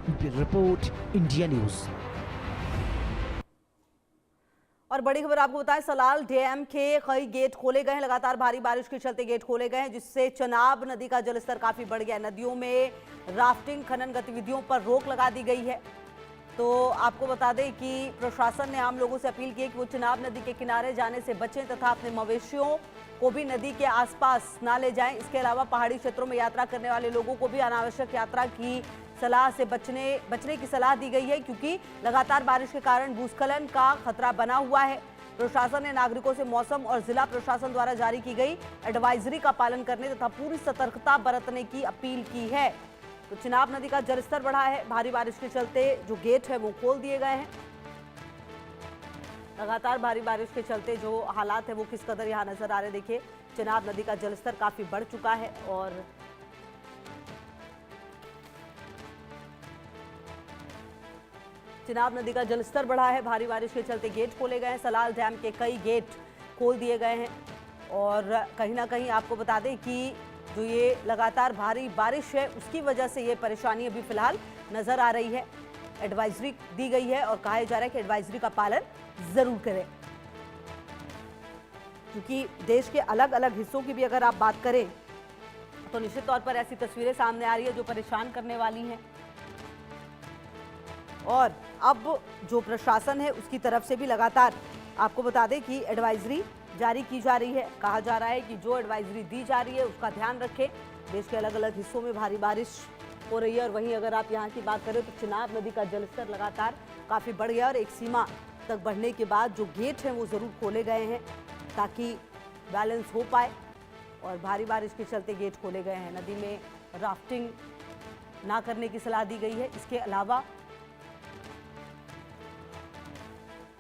Bureau report, India news. और बड़ी खबर आपको बताएं, सलाल डैम के कई गेट खोले गए हैं। लगातार भारी बारिश के चलते गेट खोले गए हैं, जिससे चनाब नदी का जलस्तर काफी बढ़ गया है। नदियों में राफ्टिंग खनन गतिविधियों पर रोक लगा दी गई है। तो आपको बता दें कि प्रशासन ने आम लोगों से अपील की है कि वो चनाब नदी के किनारे जाने से बचें तथा अपने मवेशियों को भी नदी के आसपास ना ले जाएं। इसके अलावा पहाड़ी क्षेत्रों में यात्रा करने वाले लोगों को भी अनावश्यक यात्रा की सलाह से बचने की सलाह दी गई है, क्योंकि लगातार बारिश के कारण भूस्खलन का खतरा बना हुआ है। प्रशासन ने नागरिकों से मौसम और जिला प्रशासन द्वारा जारी की गई एडवाइजरी का पालन करने तथा पूरी सतर्कता बरतने की अपील की है। तो चिनाब नदी का जलस्तर बढ़ा है। भारी बारिश के चलते जो गेट है वो खोल दिए गए हैं। लगातार भारी बारिश के चलते जो हालात है वो किस कदर यहाँ नजर आ रहे हैं। देखिए, चिनाब नदी का जलस्तर काफी बढ़ चुका है और चिनाब नदी का जलस्तर बढ़ा है। भारी बारिश के चलते गेट खोले गए हैं। सलाल डैम के कई गेट खोल दिए गए हैं और कहीं ना कहीं आपको बता दें कि जो ये लगातार भारी बारिश है उसकी वजह से ये परेशानी अभी फिलहाल नजर आ रही है। एडवाइजरी दी गई है और कहा जा रहा है कि एडवाइजरी का पालन जरूर करें, क्योंकि देश के अलग अलग हिस्सों की भी अगर आप बात करें तो निश्चित तौर पर ऐसी तस्वीरें सामने आ रही है जो परेशान करने वाली हैं। और अब जो प्रशासन है उसकी तरफ से भी लगातार आपको बता दें कि एडवाइजरी जारी की जा रही है। कहा जा रहा है कि जो एडवाइजरी दी जा रही है उसका ध्यान रखें। देश के अलग अलग हिस्सों में भारी बारिश हो रही है और वहीं अगर आप यहाँ की बात करें तो चिनाब नदी का जलस्तर लगातार काफ़ी बढ़ गया और एक सीमा तक बढ़ने के बाद जो गेट हैं वो ज़रूर खोले गए हैं ताकि बैलेंस हो पाए। और भारी बारिश के चलते गेट खोले गए हैं। नदी में राफ्टिंग ना करने की सलाह दी गई है। इसके अलावा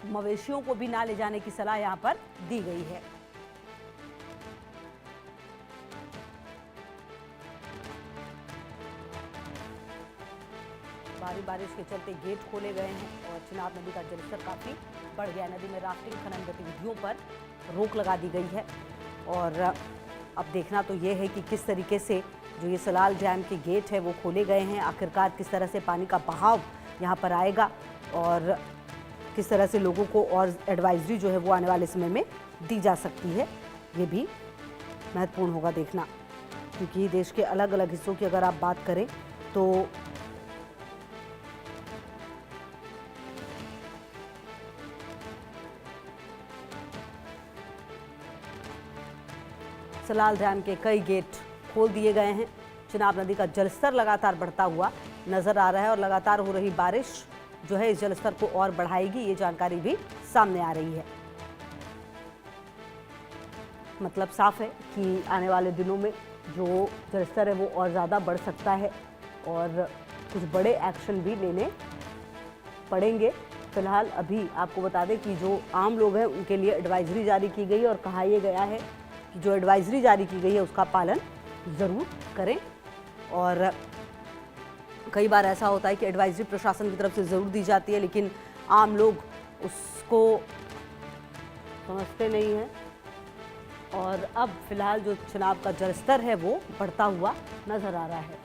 मवेशियों को भी ना ले जाने की सलाह यहां पर दी गई है। भारी बारिश के चलते गेट खोले गए हैं और चिनाब नदी का जलस्तर काफी बढ़ गया। नदी में राफ्टिंग खनन गतिविधियों पर रोक लगा दी गई है और अब देखना तो ये है कि किस तरीके से जो ये सलाल डैम के गेट है वो खोले गए हैं, आखिरकार किस तरह से पानी का बहाव यहाँ पर आएगा और किस तरह से लोगों को और एडवाइजरी जो है वो आने वाले समय में दी जा सकती है। ये भी महत्वपूर्ण होगा देखना, क्योंकि देश के अलग अलग हिस्सों की अगर आप बात करें तो सलाल डैम के कई गेट खोल दिए गए हैं। चिनाब नदी का जलस्तर लगातार बढ़ता हुआ नजर आ रहा है और लगातार हो रही बारिश जो है इस जलस्तर को और बढ़ाएगी, ये जानकारी भी सामने आ रही है। मतलब साफ है कि आने वाले दिनों में जो जलस्तर है वो और ज़्यादा बढ़ सकता है और कुछ बड़े एक्शन भी लेने पड़ेंगे। फिलहाल अभी आपको बता दें कि जो आम लोग हैं उनके लिए एडवाइजरी जारी की गई है और कहा यह गया है कि जो एडवाइजरी जारी की गई है उसका पालन ज़रूर करें। और कई बार ऐसा होता है कि एडवाइजरी प्रशासन की तरफ से ज़रूर दी जाती है लेकिन आम लोग उसको समझते नहीं हैं और अब फिलहाल जो चिनाब का जलस्तर है वो बढ़ता हुआ नजर आ रहा है।